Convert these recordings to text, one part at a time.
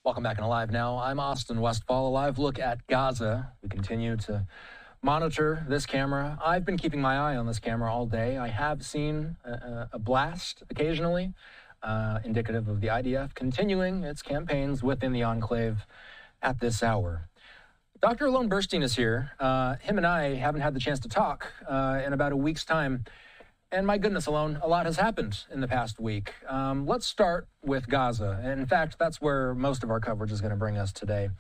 Welcome back in Live Now. I'm Austin Westfall. A live look at Gaza. We continue to monitor this camera. I've been keeping my eye on this camera all day. I have seen a blast occasionally, indicative of the IDF continuing its campaigns within the enclave at this hour. Dr. Alon Burstein is here. Him and I haven't had the chance to talk in about a week's time. And my goodness, Alon, a lot has happened in the past week. Let's start with Gaza. In fact, that's where most of our coverage is going to bring us today.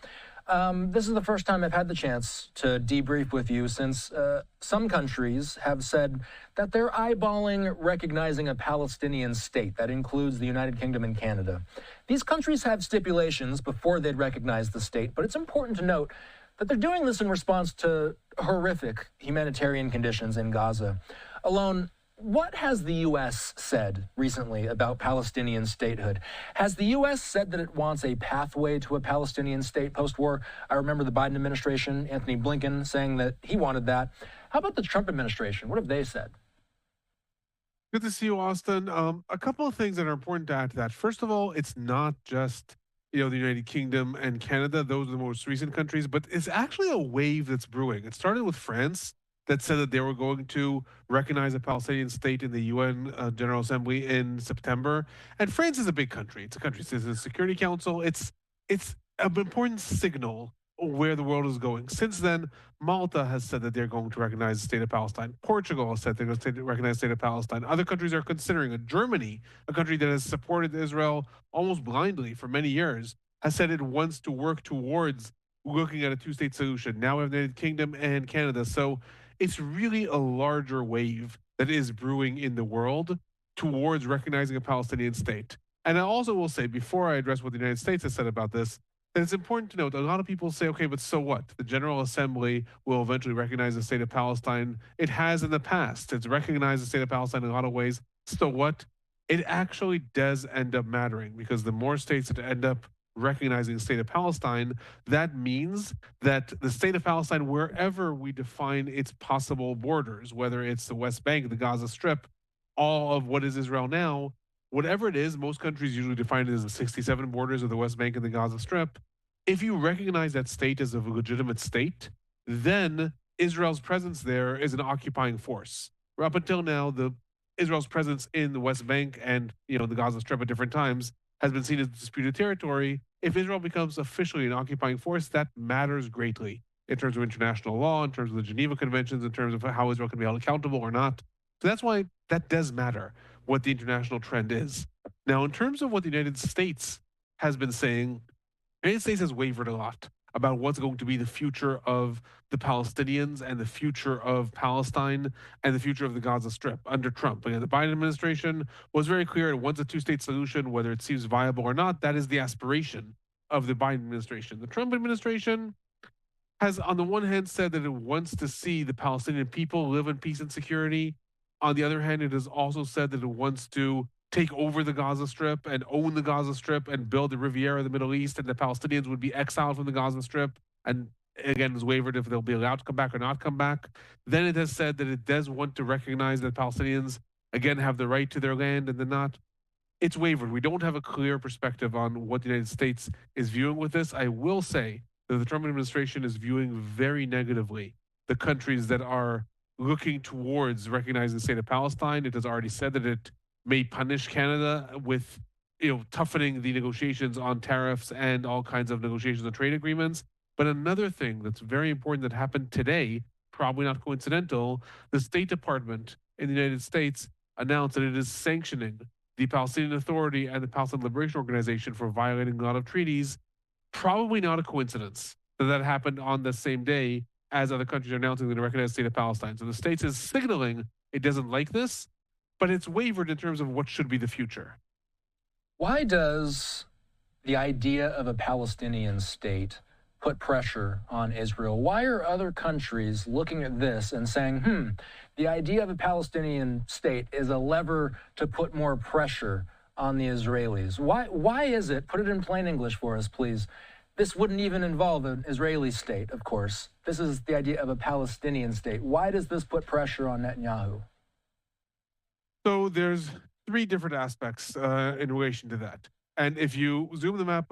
This is the first time I've had the chance to debrief with you since some countries have said that they're eyeballing recognizing a Palestinian state. That includes the United Kingdom and Canada. These countries have stipulations before they'd recognize the state, but it's important to note that they're doing this in response to horrific humanitarian conditions in Gaza. Alon, what has the U.S. said recently about Palestinian statehood? Has the U.S. said that it wants a pathway to a Palestinian state post-war? I remember the Biden administration, Anthony Blinken, saying that he wanted that. How about the Trump administration? What have they said? Good to see you, Austin. A couple of things that are important to add to that. First of all, it's not just the United Kingdom and Canada; those are the most recent countries, but it's actually a wave that's brewing. It started with France, that said that they were going to recognize a Palestinian state in the UN General Assembly in September. And France is a big country. It's a country citizen Security Council. It's an important signal where the world is going. Since then, Malta has said that they're going to recognize the state of Palestine. Portugal has said they're going to recognize the state of Palestine. Other countries are considering it. Germany, a country that has supported Israel almost blindly for many years, has said it wants to work towards looking at a two-state solution. Now we have the United Kingdom and Canada. So it's really a larger wave that is brewing in the world towards recognizing a Palestinian state. And I also will say, before I address what the United States has said about this, that it's important to note that a lot of people say, okay, but so what? The General Assembly will eventually recognize the state of Palestine. It has in the past. It's recognized the state of Palestine in a lot of ways. So what? It actually does end up mattering, because the more states that end up recognizing the state of Palestine, that means that the state of Palestine, wherever we define its possible borders, whether it's the West Bank, the Gaza Strip, all of what is Israel now, whatever it is, most countries usually define it as the 67 borders of the West Bank and the Gaza Strip. If you recognize that state as a legitimate state, then Israel's presence there is an occupying force. Up until now, Israel's presence in the West Bank and the Gaza Strip at different times has been seen as disputed territory. If Israel becomes officially an occupying force, that matters greatly in terms of international law, in terms of the Geneva Conventions, in terms of how Israel can be held accountable or not. So that's why that does matter, what the international trend is. Now, in terms of what the United States has been saying, the United States has wavered a lot about what's going to be the future of the Palestinians and the future of Palestine and the future of the Gaza Strip under Trump. Again, the Biden administration was very clear it wants a two-state solution, whether it seems viable or not. That is the aspiration of the Biden administration. The Trump administration has, on the one hand, said that it wants to see the Palestinian people live in peace and security. On the other hand, it has also said that it wants to take over the Gaza Strip and own the Gaza Strip and build the Riviera of the Middle East, and the Palestinians would be exiled from the Gaza Strip, and again has wavered if they'll be allowed to come back or not come back. Then it has said that it does want to recognize that Palestinians, again, have the right to their land and then not. It's wavered. We don't have a clear perspective on what the United States is viewing with this. I will say that the Trump administration is viewing very negatively the countries that are looking towards recognizing the state of Palestine. It has already said that it may punish Canada with, toughening the negotiations on tariffs and all kinds of negotiations on trade agreements. But another thing that's very important that happened today, probably not coincidental, the State Department in the United States announced that it is sanctioning the Palestinian Authority and the Palestinian Liberation Organization for violating a lot of treaties. Probably not a coincidence that happened on the same day as other countries are announcing they're going to recognize the state of Palestine. So the States is signaling it doesn't like this, but it's wavered in terms of what should be the future. Why does the idea of a Palestinian state put pressure on Israel? Why are other countries looking at this and saying, the idea of a Palestinian state is a lever to put more pressure on the Israelis? Why is it, put it in plain English for us, please, this wouldn't even involve an Israeli state, of course. This is the idea of a Palestinian state. Why does this put pressure on Netanyahu? So there's three different aspects in relation to that. And if you zoom the map,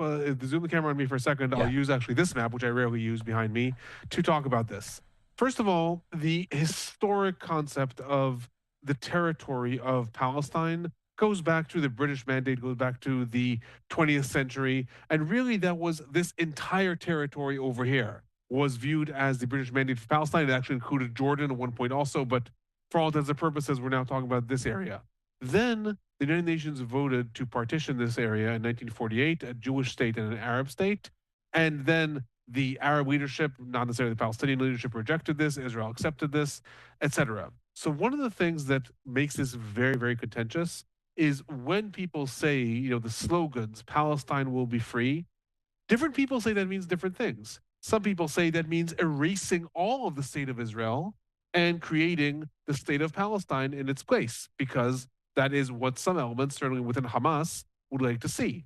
zoom the camera on me for a second, I'll Yeah. use actually this map, which I rarely use behind me, to talk about this. First of all, the historic concept of the territory of Palestine goes back to the British Mandate, goes back to the 20th century. And really, that was this entire territory over here was viewed as the British Mandate for Palestine. It actually included Jordan at one point also, but for all intents and purposes, we're now talking about this area. Then the United Nations voted to partition this area in 1948, a Jewish state and an Arab state. And then the Arab leadership, not necessarily the Palestinian leadership, rejected this. Israel accepted this, etc. So one of the things that makes this very, very contentious is when people say, the slogans, Palestine will be free, different people say that means different things. Some people say that means erasing all of the state of Israel and creating the state of Palestine in its place, because that is what some elements, certainly within Hamas, would like to see.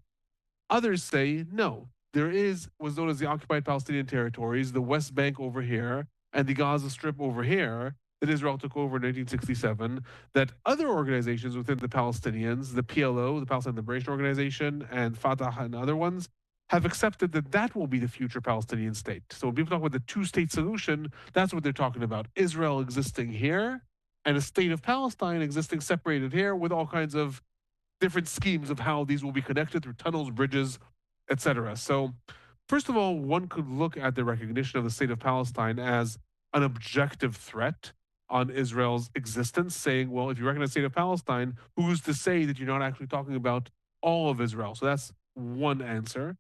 Others say no. There is what's known as the occupied Palestinian territories, the West Bank over here, and the Gaza Strip over here that Israel took over in 1967, that other organizations within the Palestinians, the PLO, the Palestine Liberation Organization, and Fatah and other ones, have accepted that that will be the future Palestinian state. So when people talk about the two-state solution, that's what they're talking about. Israel existing here and a state of Palestine existing separated here with all kinds of different schemes of how these will be connected through tunnels, bridges, etc. So first of all, one could look at the recognition of the state of Palestine as an objective threat on Israel's existence, saying, well, if you recognize the state of Palestine, who's to say that you're not actually talking about all of Israel? So that's one answer.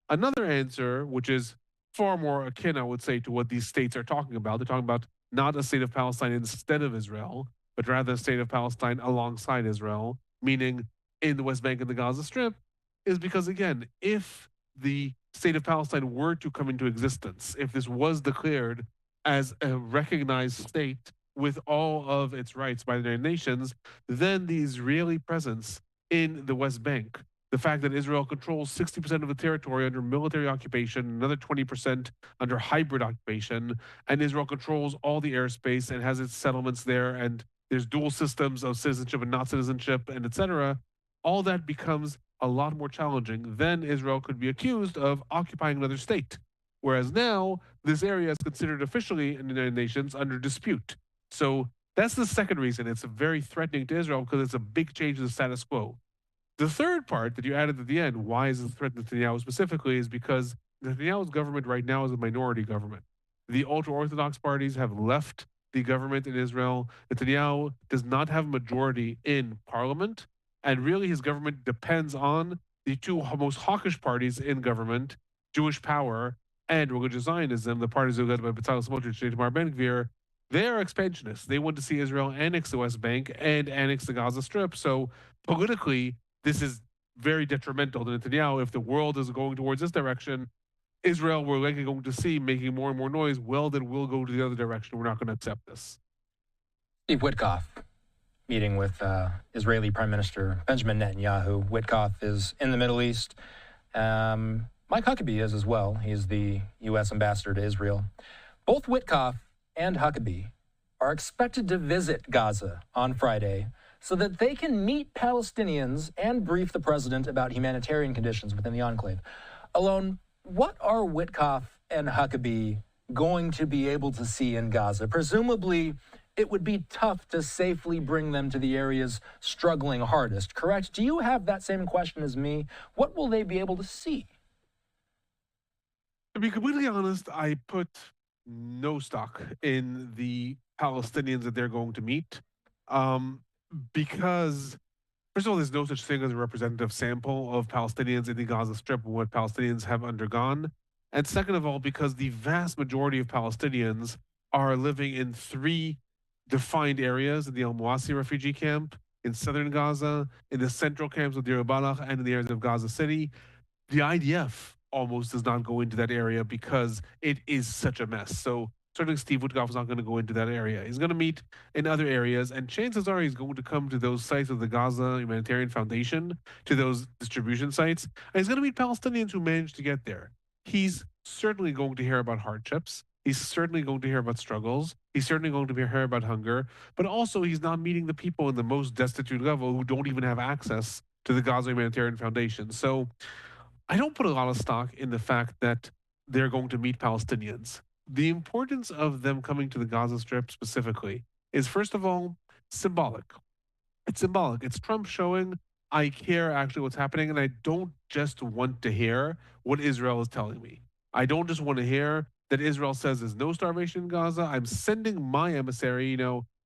Another answer, which is far more akin, I would say, to what these states are talking about. They're talking about not a state of Palestine instead of Israel, but rather a state of Palestine alongside Israel, meaning in the West Bank and the Gaza Strip, is because, again, if the state of Palestine were to come into existence, if this was declared as a recognized state with all of its rights by the United Nations, then the Israeli presence in the West Bank, the fact that Israel controls 60% of the territory under military occupation, another 20% under hybrid occupation, and Israel controls all the airspace and has its settlements there, and there's dual systems of citizenship and not citizenship, and etc. All that becomes a lot more challenging. Then Israel could be accused of occupying another state. Whereas now, this area is considered officially in the United Nations under dispute. So that's the second reason it's very threatening to Israel, because it's a big change in the status quo. The third part that you added at the end, why is it a threat to Netanyahu specifically, is because Netanyahu's government right now is a minority government. The ultra-Orthodox parties have left the government in Israel. Netanyahu does not have a majority in parliament, and really his government depends on the two most hawkish parties in government, Jewish Power and religious Zionism, the parties led by Bezalel Smotrich and Itamar Ben-Gvir. They are expansionists. They want to see Israel annex the West Bank and annex the Gaza Strip. So politically, this is very detrimental to Netanyahu. If the world is going towards this direction, Israel, we're likely going to see making more and more noise. Well, then we'll go to the other direction. We're not going to accept this. Steve Witkoff meeting with Israeli Prime Minister Benjamin Netanyahu. Witkoff is in the Middle East. Mike Huckabee is as well. He's the U.S. ambassador to Israel. Both Witkoff and Huckabee are expected to visit Gaza on Friday so that they can meet Palestinians and brief the president about humanitarian conditions within the enclave. Alon, what are Witkoff and Huckabee going to be able to see in Gaza? Presumably, it would be tough to safely bring them to the areas struggling hardest, correct? Do you have that same question as me? What will they be able to see? To be completely honest, I put no stock in the Palestinians that they're going to meet, because, first of all, there's no such thing as a representative sample of Palestinians in the Gaza Strip and what Palestinians have undergone. And second of all, because the vast majority of Palestinians are living in three defined areas: in the Al-Mawasi refugee camp, in southern Gaza, in the central camps of Deir al-Balah, and in the areas of Gaza City. The IDF almost does not go into that area because it is such a mess. So certainly Steve Witkoff is not going to go into that area. He's going to meet in other areas, and chances are he's going to come to those sites of the Gaza Humanitarian Foundation, to those distribution sites, and he's going to meet Palestinians who managed to get there. He's certainly going to hear about hardships. He's certainly going to hear about struggles. He's certainly going to hear about hunger, but also he's not meeting the people in the most destitute level who don't even have access to the Gaza Humanitarian Foundation. So I don't put a lot of stock in the fact that they're going to meet Palestinians. The importance of them coming to the Gaza Strip specifically is, first of all, symbolic. It's symbolic. It's Trump showing I care actually what's happening, and I don't just want to hear what Israel is telling me. I don't just want to hear that Israel says there's no starvation in Gaza. I'm sending my emissary.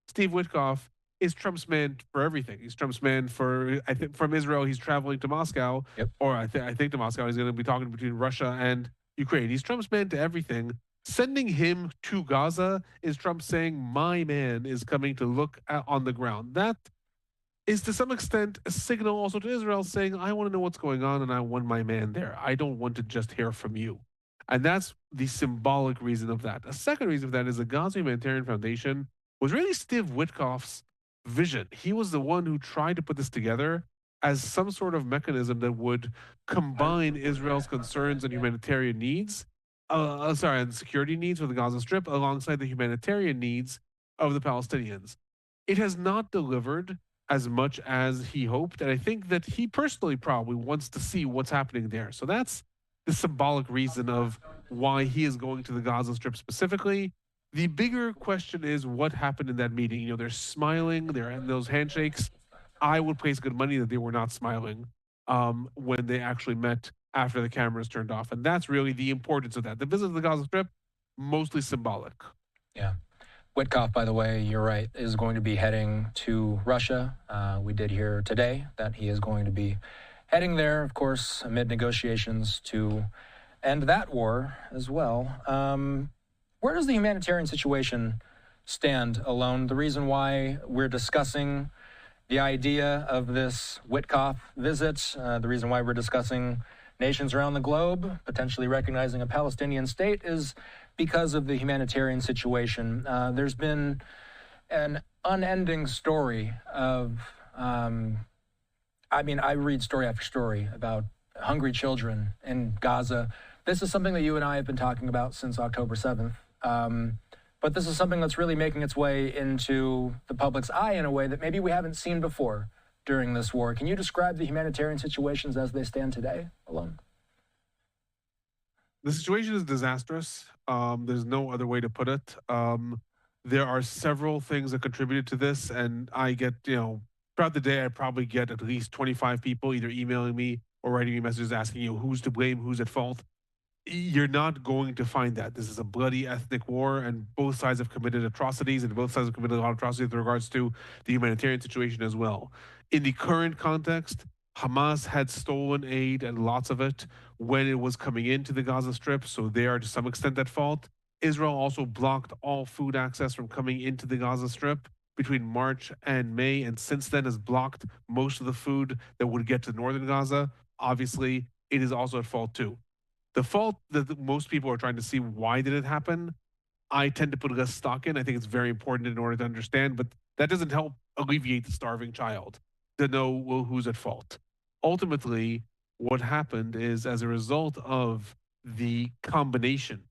Steve Witkoff is Trump's man for everything. He's Trump's man for, I think, from Israel. He's traveling to Moscow, Yep. or I think to Moscow. He's going to be talking between Russia and Ukraine. He's Trump's man to everything. Sending him to Gaza is Trump saying my man is coming to look on the ground. That is to some extent a signal also to Israel saying, I want to know what's going on and I want my man there. I don't want to just hear from you. And that's the symbolic reason of that. A second reason of that is the Gaza Humanitarian Foundation was really Steve Witkoff's vision. He was the one who tried to put this together as some sort of mechanism that would combine Israel's concerns and humanitarian needs, and security needs for the Gaza Strip alongside the humanitarian needs of the Palestinians. It has not delivered as much as he hoped. And I think that he personally probably wants to see what's happening there. So that's the symbolic reason of why he is going to the Gaza Strip specifically. The bigger question is what happened in that meeting. They're smiling, they're in those handshakes. I would place good money that they were not smiling when they actually met after the cameras turned off. And that's really the importance of that. The visit to the Gaza Strip, mostly symbolic. Yeah. Witkoff, by the way, you're right, is going to be heading to Russia. We did hear today that he is going to be heading there, of course, amid negotiations to end that war as well. Where does the humanitarian situation stand, Alon? The reason why we're discussing the idea of this Witkoff visit, the reason why we're discussing nations around the globe potentially recognizing a Palestinian state is because of the humanitarian situation. There's been an unending story of, I read story after story about hungry children in Gaza. This is something that you and I have been talking about since October 7th. But this is something that's really making its way into the public's eye in a way that maybe we haven't seen before during this war. Can you describe the humanitarian situations as they stand today, Alon? The situation is disastrous. There's no other way to put it. There are several things that contributed to this, and I get, throughout the day, I probably get at least 25 people either emailing me or writing me messages asking, who's to blame, who's at fault. You're not going to find that. This is a bloody ethnic war, and both sides have committed atrocities, and both sides have committed a lot of atrocities with regards to the humanitarian situation as well. In the current context, Hamas had stolen aid, and lots of it, when it was coming into the Gaza Strip, so they are to some extent at fault. Israel also blocked all food access from coming into the Gaza Strip between March and May, and since then has blocked most of the food that would get to northern Gaza. Obviously, it is also at fault too. The fault that most people are trying to see why did it happen, I tend to put less stock in. I think it's very important in order to understand, but that doesn't help alleviate the starving child to know, well, who's at fault. Ultimately, what happened is as a result of the combination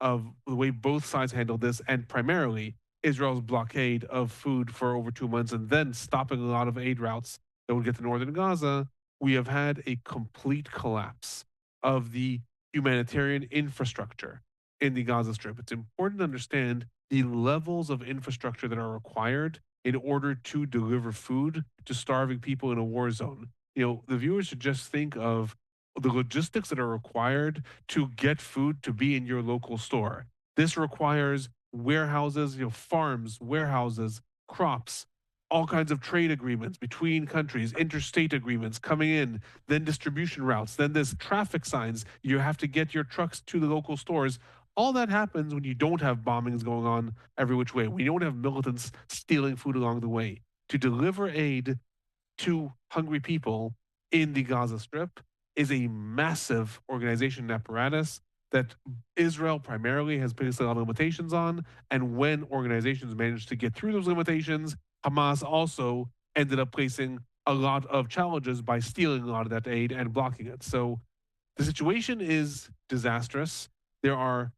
of the way both sides handled this, and primarily Israel's blockade of food for over 2 months and then stopping a lot of aid routes that would get to northern Gaza, we have had a complete collapse of the humanitarian infrastructure in the Gaza Strip. It's important to understand the levels of infrastructure that are required in order to deliver food to starving people in a war zone. The viewers should just think of the logistics that are required to get food to be in your local store. This requires warehouses, farms, warehouses, crops, all kinds of trade agreements between countries, interstate agreements coming in, then distribution routes, then there's traffic signs. You have to get your trucks to the local stores. All that happens when you don't have bombings going on every which way. We don't have militants stealing food along the way. To deliver aid to hungry people in the Gaza Strip is a massive organization and apparatus that Israel primarily has placed a lot of limitations on. And when organizations manage to get through those limitations, Hamas also ended up placing a lot of challenges by stealing a lot of that aid and blocking it. So the situation is disastrous. There are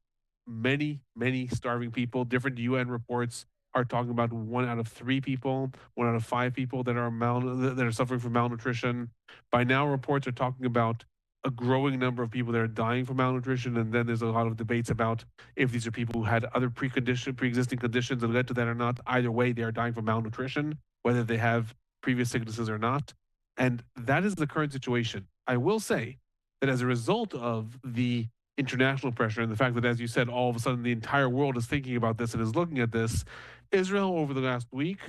many, many starving people. Different UN reports are talking about 1 out of 3 people, 1 out of 5 people that are suffering from malnutrition. By now, reports are talking about a growing number of people that are dying from malnutrition, and then there's a lot of debates about if these are people who had other pre-existing conditions that led to that or not. Either way, they are dying from malnutrition, whether they have previous sicknesses or not. And that is the current situation. I will say that as a result of the international pressure and the fact that, as you said, all of a sudden the entire world is thinking about this and is looking at this, Israel over the last week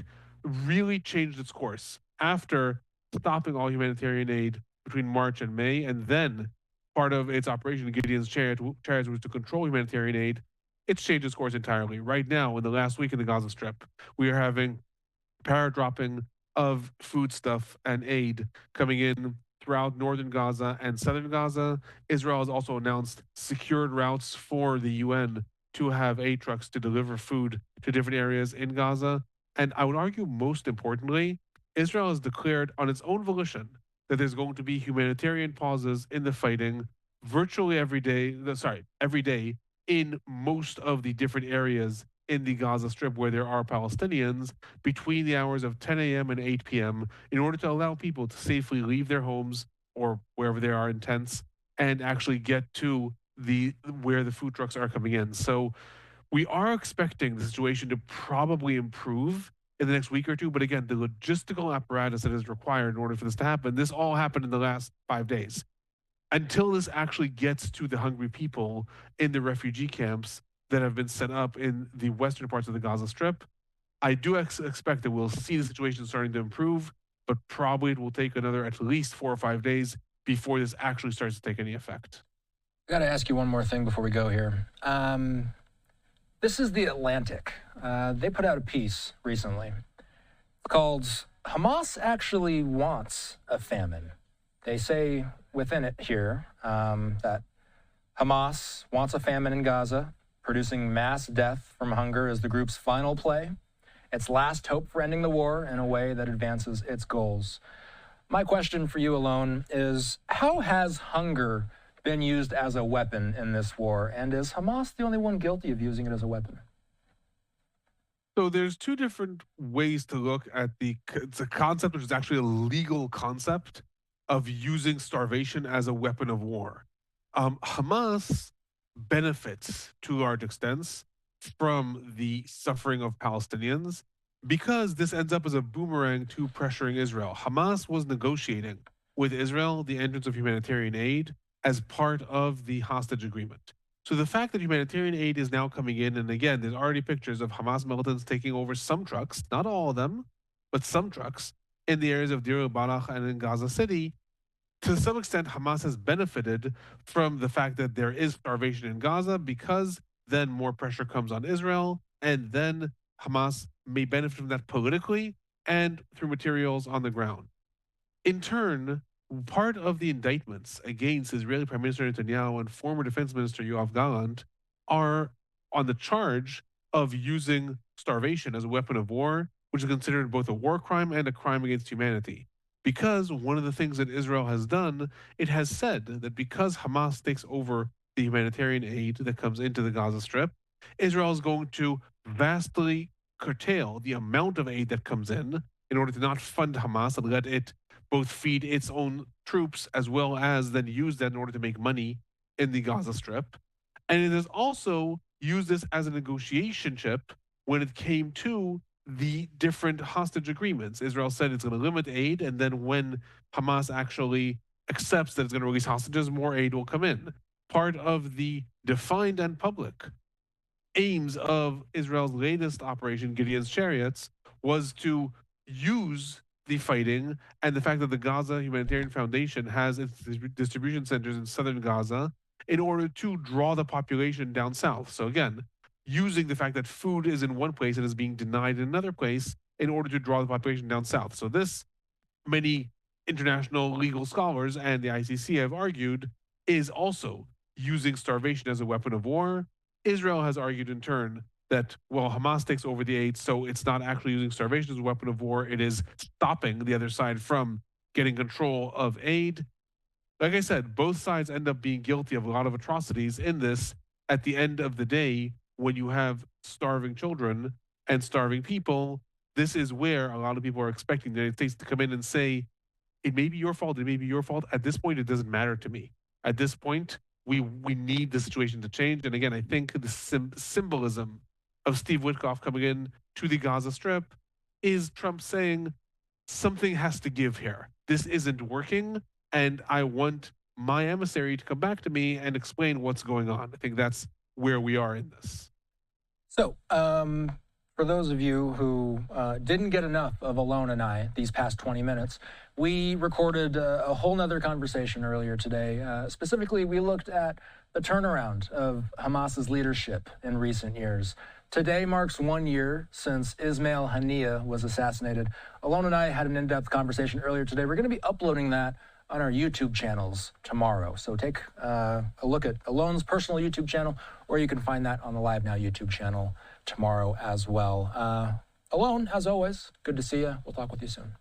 really changed its course after stopping all humanitarian aid between March and May, and then part of its operation, Gideon's Chariots, was to control humanitarian aid. It's changed its course entirely. Right now, in the last week in the Gaza Strip, we are having paradropping of foodstuff and aid coming in throughout northern Gaza and southern Gaza. Israel has also announced secured routes for the UN to have aid trucks to deliver food to different areas in Gaza. And I would argue, most importantly, Israel has declared on its own volition that there's going to be humanitarian pauses in the fighting virtually every day in most of the different areas in the Gaza Strip where there are Palestinians between the hours of 10 a.m. and 8 p.m. in order to allow people to safely leave their homes or wherever they are in tents and actually get to where the food trucks are coming in. So we are expecting the situation to probably improve in the next week or two. But again, the logistical apparatus that is required in order for this to happen, this all happened in the last 5 days. Until this actually gets to the hungry people in the refugee camps that have been set up in the western parts of the Gaza Strip, I do expect that we'll see the situation starting to improve, but probably it will take another at least 4 or 5 days before this actually starts to take any effect. I got to ask you one more thing before we go here. This is The Atlantic. They put out a piece recently called Hamas Actually Wants a Famine. They say within it here that Hamas wants a famine in Gaza, producing mass death from hunger as the group's final play, its last hope for ending the war in a way that advances its goals. My question for you, Alon, is how has hunger been used as a weapon in this war, and is Hamas the only one guilty of using it as a weapon? So there's 2 different ways to look at it's a concept which is actually a legal concept of using starvation as a weapon of war. Hamas benefits to large extents from the suffering of Palestinians because this ends up as a boomerang to pressuring Israel. Hamas was negotiating with Israel the entrance of humanitarian aid as part of the hostage agreement. So the fact that humanitarian aid is now coming in, and again, there's already pictures of Hamas militants taking over some trucks, not all of them, but some trucks in the areas of Deir el-Balah and in Gaza City. To some extent, Hamas has benefited from the fact that there is starvation in Gaza because then more pressure comes on Israel, and then Hamas may benefit from that politically and through materials on the ground. In turn, part of the indictments against Israeli Prime Minister Netanyahu and former Defense Minister Yoav Gallant are on the charge of using starvation as a weapon of war, which is considered both a war crime and a crime against humanity. Because one of the things that Israel has done, it has said that because Hamas takes over the humanitarian aid that comes into the Gaza Strip, Israel is going to vastly curtail the amount of aid that comes in order to not fund Hamas and let it both feed its own troops as well as then use that in order to make money in the Gaza Strip. And it has also used this as a negotiation chip when it came to the different hostage agreements. Israel said it's going to limit aid, and then when Hamas actually accepts that it's going to release hostages, more aid will come in. Part of the defined and public aims of Israel's latest operation, Gideon's Chariots, was to use the fighting and the fact that the Gaza Humanitarian Foundation has its distribution centers in southern Gaza in order to draw the population down south. So again, using the fact that food is in one place and is being denied in another place in order to draw the population down south. So this, many international legal scholars and the ICC have argued, is also using starvation as a weapon of war. Israel has argued in turn that, well, Hamas takes over the aid, so it's not actually using starvation as a weapon of war. It is stopping the other side from getting control of aid. Like I said, both sides end up being guilty of a lot of atrocities in this. At the end of the day, when you have starving children, and starving people, this is where a lot of people are expecting the United States to come in and say, it may be your fault, it may be your fault. At this point, it doesn't matter to me. At this point, we need the situation to change. And again, I think the symbolism of Steve Witkoff coming in to the Gaza Strip is Trump saying something has to give here. This isn't working, and I want my emissary to come back to me and explain what's going on. I think that's where we are in this. So, for those of you who didn't get enough of Alon and I these past 20 minutes, we recorded a whole nother conversation earlier today. Specifically, we looked at the turnaround of Hamas's leadership in recent years. Today marks 1 year since Ismail Haniyeh was assassinated. Alon and I had an in-depth conversation earlier today. We're going to be uploading that on our YouTube channels tomorrow. So take a look at Alon's personal YouTube channel, or you can find that on the LiveNOW YouTube channel tomorrow as well. Alon, as always, good to see you. We'll talk with you soon.